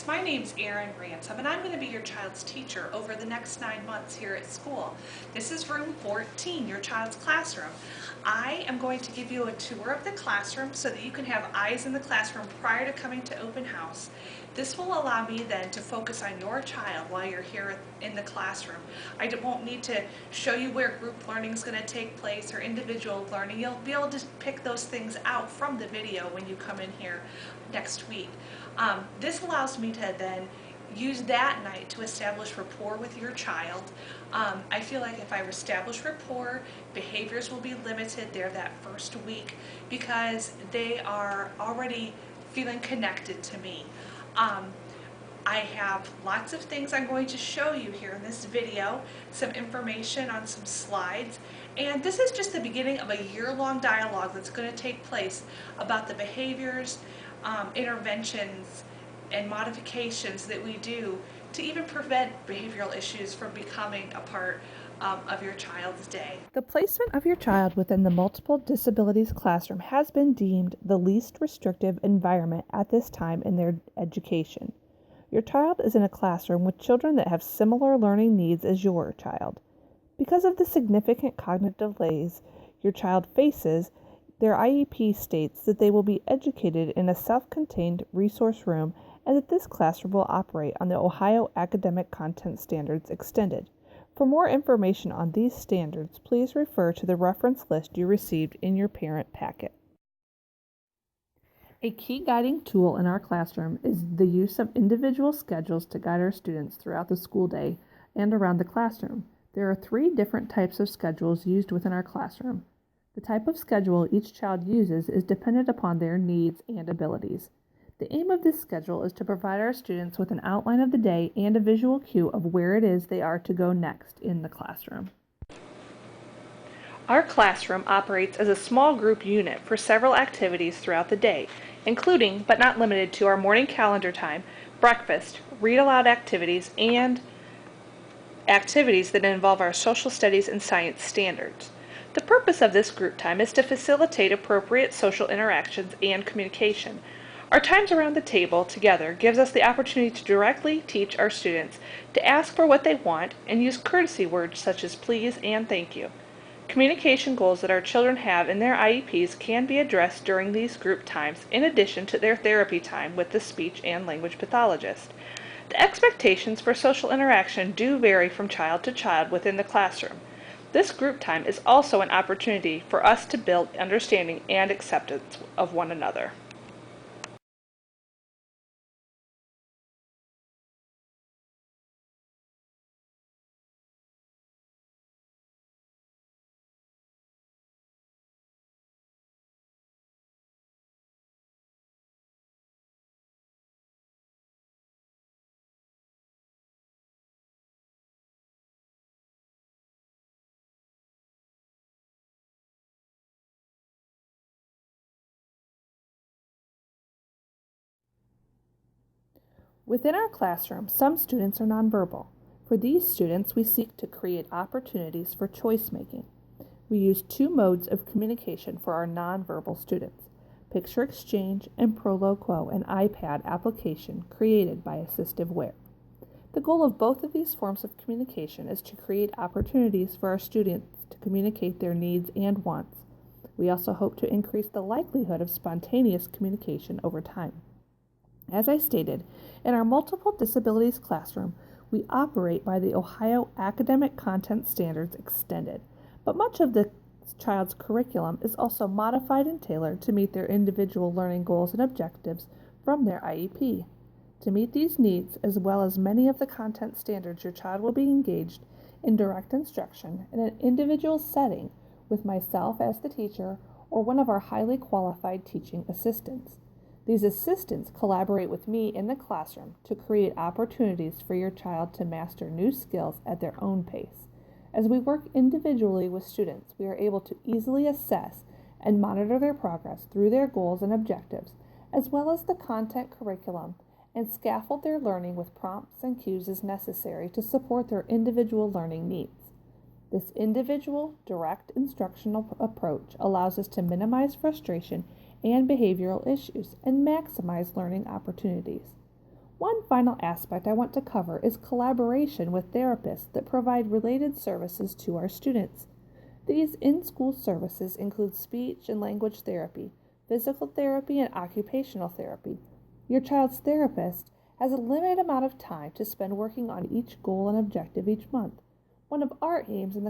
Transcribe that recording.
My name's Erin Ransom, and I'm going to be your child's teacher over the next 9 months here at school. This is room 14, your child's classroom. I am going to give you a tour of the classroom so that you can have eyes in the classroom prior to coming to open house. This will allow me then to focus on your child while you're here in the classroom. I won't need to show you where group learning is going to take place or individual learning. You'll be able to pick those things out from the video when you come in here next week. This allows me to then use that night to establish rapport with your child. I feel like if I establish rapport, behaviors will be limited there that first week because they are already feeling connected to me. I have lots of things I'm going to show you here in this video, some information on some slides, and this is just the beginning of a year-long dialogue that's going to take place about the behaviors, interventions, and modifications that we do to even prevent behavioral issues from becoming a part of your child's day. The placement of your child within the multiple disabilities classroom has been deemed the least restrictive environment at this time in their education. Your child is in a classroom with children that have similar learning needs as your child. Because of the significant cognitive delays your child faces, their IEP states that they will be educated in a self-contained resource room and that this classroom will operate on the Ohio Academic Content Standards Extended. For more information on these standards, please refer to the reference list you received in your parent packet. A key guiding tool in our classroom is the use of individual schedules to guide our students throughout the school day and around the classroom. There are 3 different types of schedules used within our classroom. The type of schedule each child uses is dependent upon their needs and abilities. The aim of this schedule is to provide our students with an outline of the day and a visual cue of where it is they are to go next in the classroom. Our classroom operates as a small group unit for several activities throughout the day, including but not limited to our morning calendar time, breakfast, read aloud activities, and activities that involve our social studies and science standards. The purpose of this group time is to facilitate appropriate social interactions and communication. Our times around the table together gives us the opportunity to directly teach our students to ask for what they want and use courtesy words such as please and thank you. Communication goals that our children have in their IEPs can be addressed during these group times in addition to their therapy time with the speech and language pathologist. The expectations for social interaction do vary from child to child within the classroom. This group time is also an opportunity for us to build understanding and acceptance of one another. Within our classroom, some students are nonverbal. For these students, we seek to create opportunities for choice making. We use 2 modes of communication for our nonverbal students: Picture Exchange and Proloquo, an iPad application created by AssistiveWare. The goal of both of these forms of communication is to create opportunities for our students to communicate their needs and wants. We also hope to increase the likelihood of spontaneous communication over time. As I stated, in our multiple disabilities classroom, we operate by the Ohio Academic Content Standards Extended, but much of the child's curriculum is also modified and tailored to meet their individual learning goals and objectives from their IEP. To meet these needs, as well as many of the content standards, your child will be engaged in direct instruction in an individual setting with myself as the teacher or one of our highly qualified teaching assistants. These assistants collaborate with me in the classroom to create opportunities for your child to master new skills at their own pace. As we work individually with students, we are able to easily assess and monitor their progress through their goals and objectives, as well as the content curriculum, and scaffold their learning with prompts and cues as necessary to support their individual learning needs. This individual, direct instructional approach allows us to minimize frustration and behavioral issues and maximize learning opportunities. One final aspect I want to cover is collaboration with therapists that provide related services to our students. These in-school services include speech and language therapy, physical therapy, and occupational therapy. Your child's therapist has a limited amount of time to spend working on each goal and objective each month. One of our aims in the